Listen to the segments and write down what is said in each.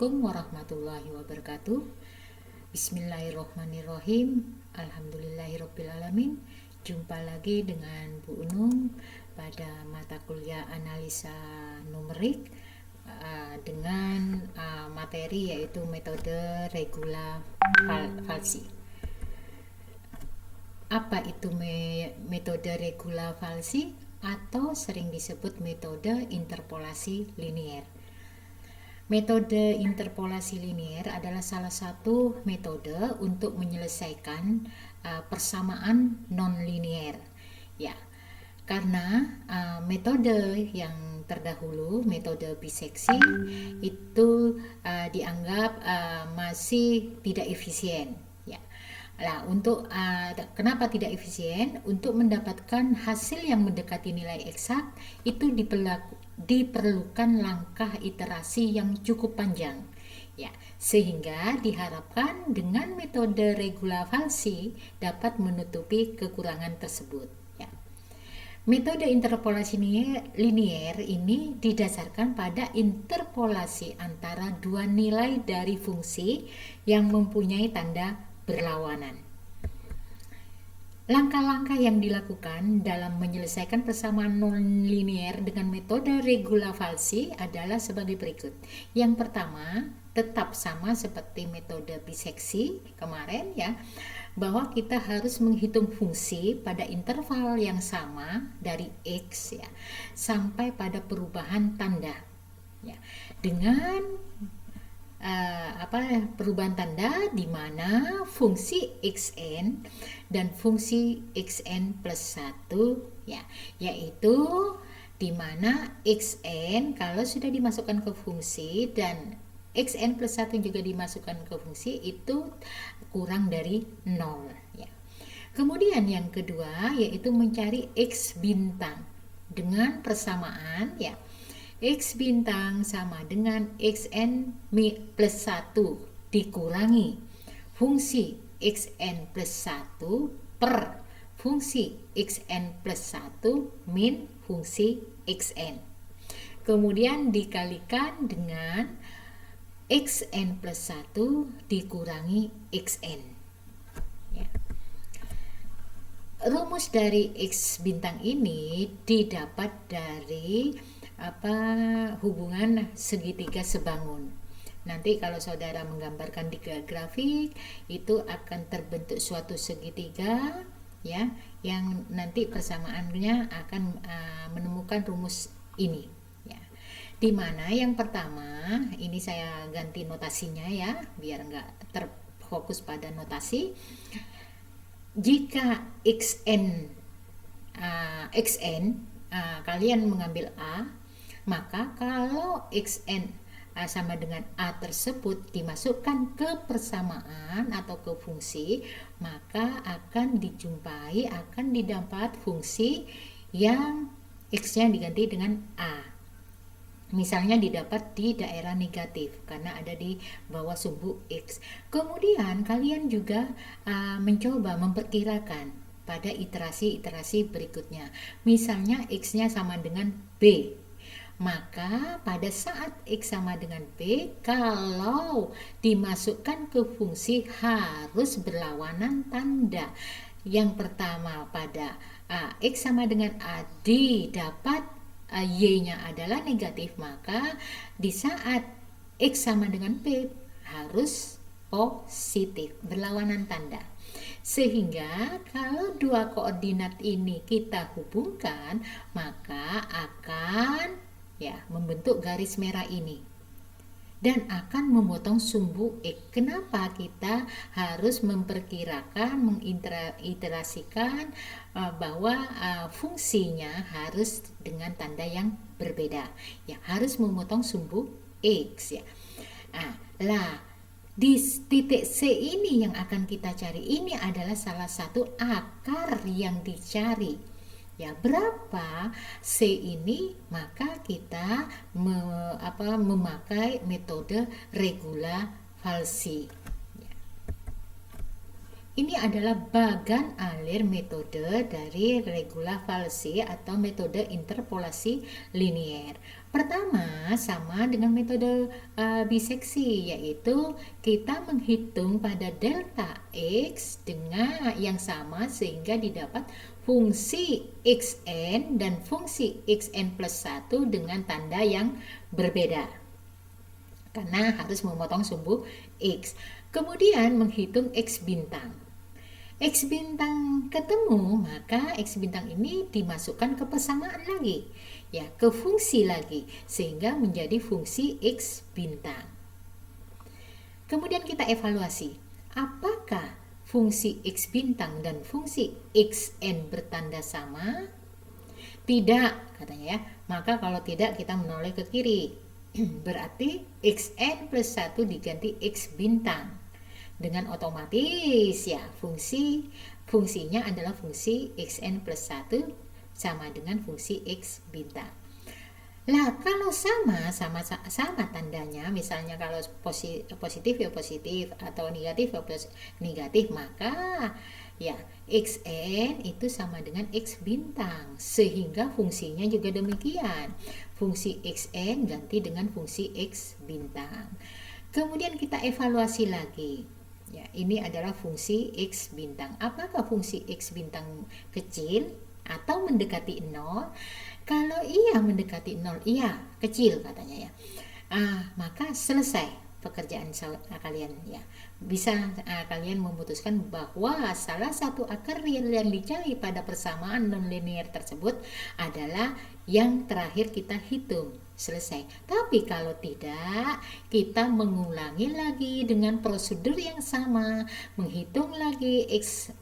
Assalamualaikum warahmatullahi wabarakatuh. Bismillahirrohmanirrohim. Alhamdulillahirobbilalamin. Jumpa lagi dengan Bu Unung pada mata kuliah analisa numerik dengan materi yaitu metode regula falsi. Apa itu metode regula falsi atau sering disebut metode interpolasi linier? Metode interpolasi linier adalah salah satu metode untuk menyelesaikan persamaan non-linier. Ya, karena metode yang terdahulu, metode biseksi, itu dianggap masih tidak efisien. Ya. Nah, untuk kenapa tidak efisien? Untuk mendapatkan hasil yang mendekati nilai eksak itu diperlukan langkah iterasi yang cukup panjang. Ya, sehingga diharapkan dengan metode regula falsi dapat menutupi kekurangan tersebut. Ya. Metode interpolasi linier ini didasarkan pada interpolasi antara dua nilai dari fungsi yang mempunyai tanda berlawanan. Langkah-langkah yang dilakukan dalam menyelesaikan persamaan non-linier dengan metode regula falsi adalah sebagai berikut. Yang pertama, tetap sama seperti metode biseksi kemarin ya, bahwa kita harus menghitung fungsi pada interval yang sama dari X ya, sampai pada perubahan tanda ya, dengan perubahan tanda di mana fungsi xn dan fungsi xn plus 1 ya, yaitu di mana xn kalau sudah dimasukkan ke fungsi dan xn plus 1 juga dimasukkan ke fungsi itu kurang dari 0 ya. Kemudian yang kedua yaitu mencari x bintang dengan persamaan ya, X bintang sama dengan xn plus 1 dikurangi fungsi xn plus 1 per fungsi xn plus 1 min fungsi xn. Kemudian dikalikan dengan xn plus 1 dikurangi xn. Ya. Rumus dari X bintang ini didapat dari hubungan segitiga sebangun. Nanti kalau saudara menggambarkan di grafik itu akan terbentuk suatu segitiga ya, yang nanti persamaannya akan menemukan rumus ini ya. Di mana yang pertama ini saya ganti notasinya ya biar enggak terfokus pada notasi. Jika xn kalian mengambil A, maka kalau xn sama dengan A tersebut dimasukkan ke persamaan atau ke fungsi, maka akan didapat fungsi yang x-nya diganti dengan A. Misalnya didapat di daerah negatif karena ada di bawah sumbu X. Kemudian kalian juga mencoba memperkirakan pada iterasi-iterasi berikutnya. Misalnya X-nya sama dengan B. Maka pada saat X sama dengan B, kalau dimasukkan ke fungsi harus berlawanan tanda. Yang pertama pada X sama dengan A didapat Y-nya adalah negatif, maka di saat X sama dengan B harus positif, berlawanan tanda. Sehingga kalau dua koordinat ini kita hubungkan, maka akan membentuk garis merah ini dan akan memotong sumbu X. Kenapa kita harus memperkirakan, mengiterasikan bahwa fungsinya harus dengan tanda yang berbeda ya, harus memotong sumbu X ya. Di titik C ini yang akan kita cari, ini adalah salah satu akar yang dicari ya. Berapa C ini, maka kita memakai metode regula falsi ya. Ini adalah bagan alir metode dari regula falsi atau metode interpolasi linier. Pertama, sama dengan metode biseksi, yaitu kita menghitung pada delta X dengan yang sama sehingga didapat fungsi xn dan fungsi xn plus 1 dengan tanda yang berbeda. Karena harus memotong sumbu X. Kemudian menghitung X bintang. X bintang ketemu, maka X bintang ini dimasukkan ke persamaan lagi, ya, ke fungsi lagi, sehingga menjadi fungsi X bintang. Kemudian kita evaluasi, apakah fungsi X bintang dan fungsi Xn bertanda sama? Tidak, katanya ya. Maka kalau tidak, kita menoleh ke kiri. Berarti Xn plus 1 diganti X bintang. Dengan otomatis ya fungsinya adalah fungsi xn plus 1 sama dengan fungsi x bintang. Lah kalau sama tandanya, misalnya kalau positif ya positif atau negatif ya negatif, maka ya xn itu sama dengan x bintang, sehingga fungsinya juga demikian. Fungsi xn ganti dengan fungsi x bintang. Kemudian kita evaluasi lagi. Ya, ini adalah fungsi X bintang. Apakah fungsi X bintang kecil atau mendekati 0? Kalau iya mendekati 0, iya kecil katanya ya. Maka selesai pekerjaan kalian ya. Bisa kalian memutuskan bahwa salah satu akar real yang dicari pada persamaan nonlinear tersebut adalah yang terakhir kita hitung. Selesai. Tapi kalau tidak, kita mengulangi lagi dengan prosedur yang sama, menghitung lagi X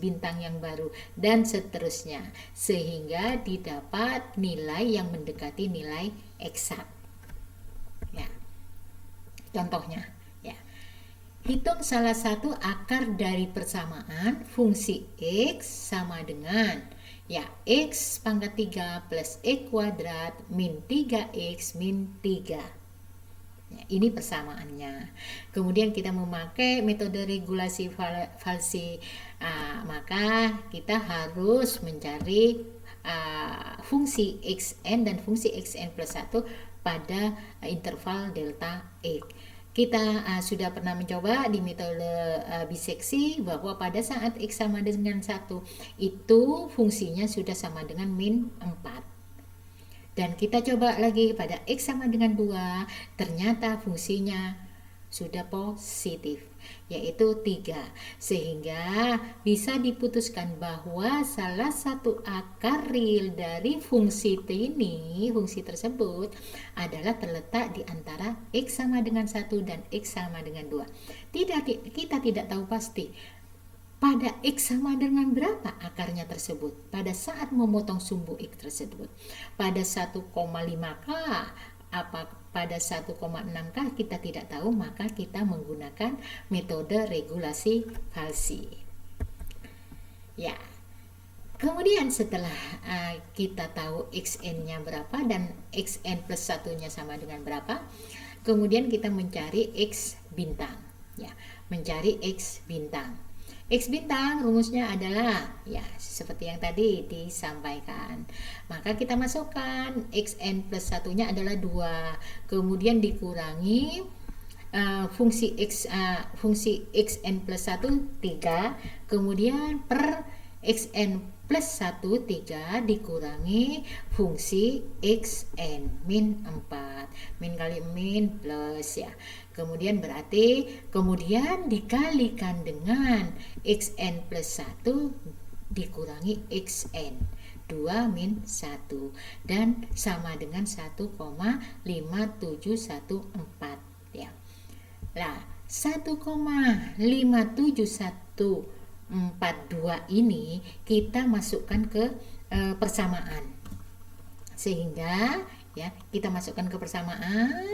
bintang yang baru dan seterusnya, sehingga didapat nilai yang mendekati nilai eksak. Ya. Contohnya, ya. Hitung salah satu akar dari persamaan fungsi X sama dengan ya X pangkat 3 plus X kuadrat min 3X min 3. Ya, ini persamaannya. Kemudian kita memakai metode regulasi falsi, maka kita harus mencari fungsi xn dan fungsi xn plus 1 pada interval delta X. Kita sudah pernah mencoba di metode biseksi bahwa pada saat X sama dengan 1 itu fungsinya sudah sama dengan min 4. Dan kita coba lagi pada X sama dengan 2, ternyata fungsinya sudah positif, yaitu 3, sehingga bisa diputuskan bahwa salah satu akar real dari fungsi T ini, fungsi tersebut adalah terletak di antara X sama dengan 1 dan X sama dengan 2. Kita tidak tahu pasti pada X sama dengan berapa akarnya tersebut pada saat memotong sumbu X tersebut. Pada 1,5K apa pada 1,6K kita tidak tahu, maka kita menggunakan metode regulasi falsi. Ya. Kemudian setelah kita tahu xn-nya berapa dan xn plus 1-nya sama dengan berapa, kemudian kita mencari x bintang. Ya, mencari x bintang. X bintang rumusnya adalah ya seperti yang tadi disampaikan. Maka kita masukkan xn plus 1-nya adalah 2. Kemudian dikurangi fungsi xn plus 1 3. Kemudian per xn plus 1 3 dikurangi fungsi xn min 4. Min kali min plus ya. Kemudian berarti kemudian dikalikan dengan xn plus 1 dikurangi xn 2 min 1 dan sama dengan 1,5714 ya. Lah 1,5714 ini kita masukkan ke persamaan, sehingga ya kita masukkan ke persamaan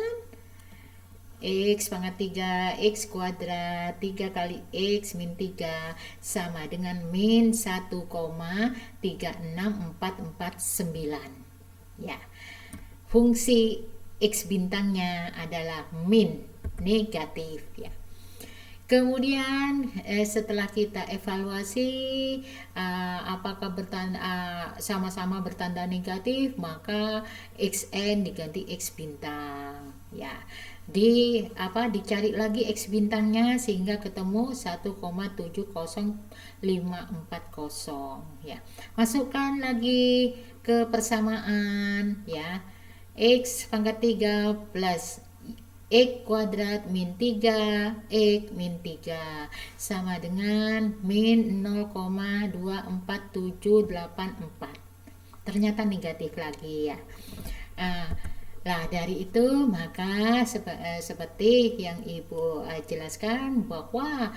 X pangkat 3 X kuadrat 3 kali X min 3 sama dengan min 1,36449 ya. Fungsi X bintangnya adalah min negatif ya. Kemudian setelah kita evaluasi apakah sama-sama bertanda negatif, maka XN diganti X bintang ya. Dicari lagi X bintangnya sehingga ketemu 1,70540 ya. Masukkan lagi ke persamaan ya. X pangkat 3 plus X kuadrat min 3 X min 3 sama dengan min 0,24784. Ternyata negatif lagi ya. Nah, dari itu maka seperti yang Ibu jelaskan bahwa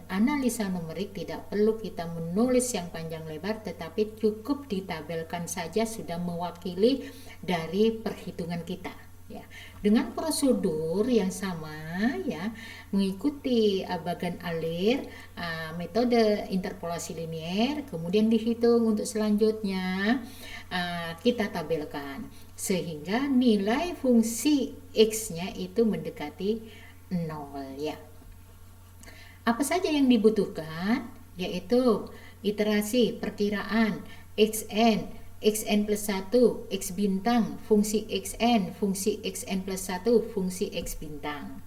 analisa numerik tidak perlu kita menulis yang panjang lebar, tetapi cukup ditabelkan saja sudah mewakili dari perhitungan kita ya. Dengan prosedur yang sama ya, mengikuti bagan alir metode interpolasi linier, kemudian dihitung untuk selanjutnya kita tabelkan sehingga nilai fungsi X-nya itu mendekati 0 ya. Apa saja yang dibutuhkan? Yaitu iterasi perkiraan XN, XN plus 1, X bintang, fungsi XN plus 1, fungsi X bintang.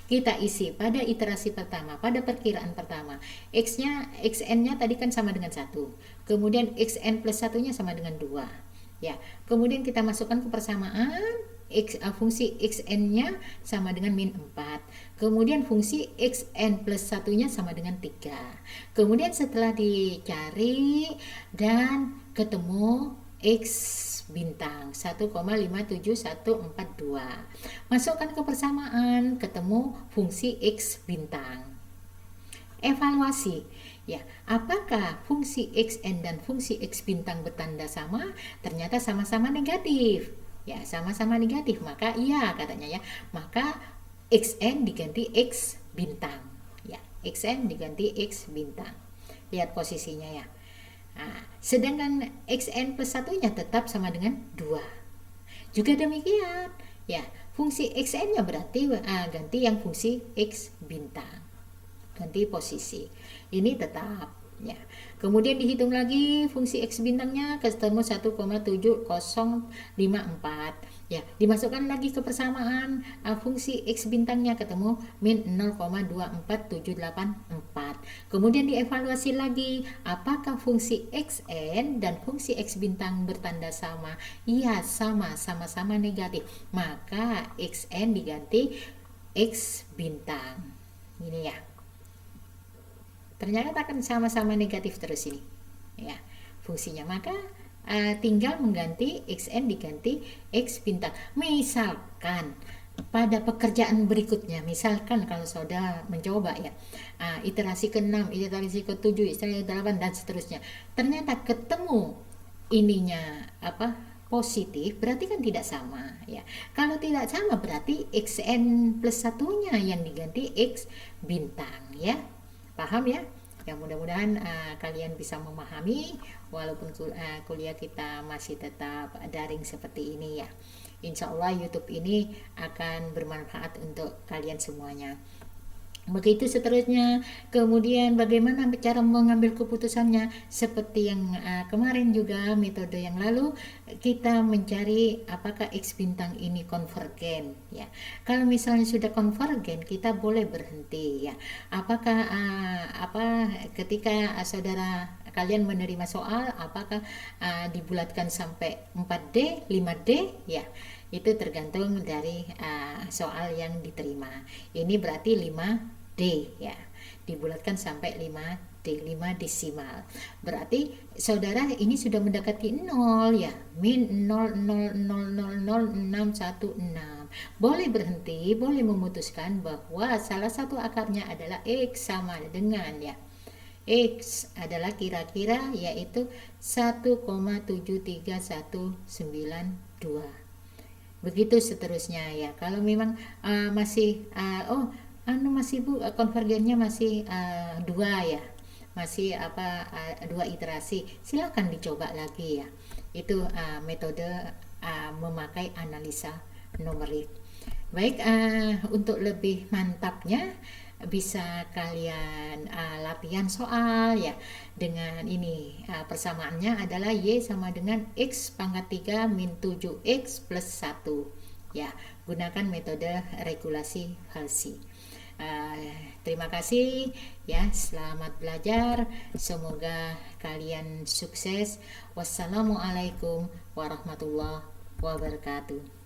Kita isi pada iterasi pertama, pada perkiraan pertama. XN-nya tadi kan sama dengan 1. Kemudian XN plus 1-nya sama dengan 2. Ya, kemudian kita masukkan ke persamaan, fungsi XN-nya sama dengan min 4. Kemudian fungsi XN plus 1-nya sama dengan 3. Kemudian setelah dicari dan ketemu X bintang 1,57142. Masukkan ke persamaan, ketemu fungsi X bintang. Evaluasi ya, apakah fungsi XN dan fungsi X bintang bertanda sama? Ternyata sama-sama negatif ya, sama-sama negatif, maka iya katanya ya, maka XN diganti X bintang ya, XN diganti X bintang. Lihat posisinya ya. Nah, sedangkan XN plus 1-nya tetap sama dengan 2. Juga demikian ya, fungsi XN-nya berarti ganti yang fungsi X bintang, ganti posisi, ini tetap ya. Kemudian dihitung lagi fungsi X bintangnya ketemu 1,7054 ya, dimasukkan lagi ke persamaan, fungsi X bintangnya ketemu min 0,24784. kemudian dievaluasi lagi apakah fungsi XN dan fungsi X bintang bertanda sama. Iya sama, sama-sama negatif, maka XN diganti X bintang. Ini ya, ternyata akan sama-sama negatif terus ini ya fungsinya, maka tinggal mengganti XN diganti X bintang. Misalkan pada pekerjaan berikutnya, misalkan kalau saudara mencoba ya, iterasi ke-6, iterasi ke-7, iterasi ke-8 dan seterusnya, ternyata ketemu ininya positif, berarti kan tidak sama ya. Kalau tidak sama berarti XN plus 1-nya yang diganti X bintang ya. Paham ya? Yang mudah-mudahan kalian bisa memahami walaupun kuliah kita masih tetap daring seperti ini ya. Insya Allah YouTube ini akan bermanfaat untuk kalian semuanya. Begitu seterusnya. Kemudian bagaimana cara mengambil keputusannya? Seperti yang kemarin juga, metode yang lalu, kita mencari apakah X bintang ini konvergen ya. Kalau misalnya sudah konvergen, kita boleh berhenti ya. Apakah ketika saudara kalian menerima soal, apakah dibulatkan sampai 4D, 5D ya. Itu tergantung dari soal yang diterima. Ini berarti 5D ya, dibulatkan sampai 5D, 5 desimal. Berarti saudara ini sudah mendekati 0 ya, min 0,0000616. Boleh berhenti, boleh memutuskan bahwa salah satu akarnya adalah X sama dengan ya, X adalah kira-kira yaitu 1,73192. Begitu seterusnya ya. Kalau memang masih masih Bu, konvergennya masih 2 ya, masih 2 iterasi, silakan dicoba lagi ya. Itu metode memakai analisa numerik. Baik, untuk lebih mantapnya bisa kalian latihan soal ya. Dengan ini persamaannya adalah Y sama dengan X pangkat 3 min 7X plus 1 ya. Gunakan metode regulasi Halsey. Terima kasih ya, selamat belajar, semoga kalian sukses. Wassalamualaikum warahmatullahi wabarakatuh.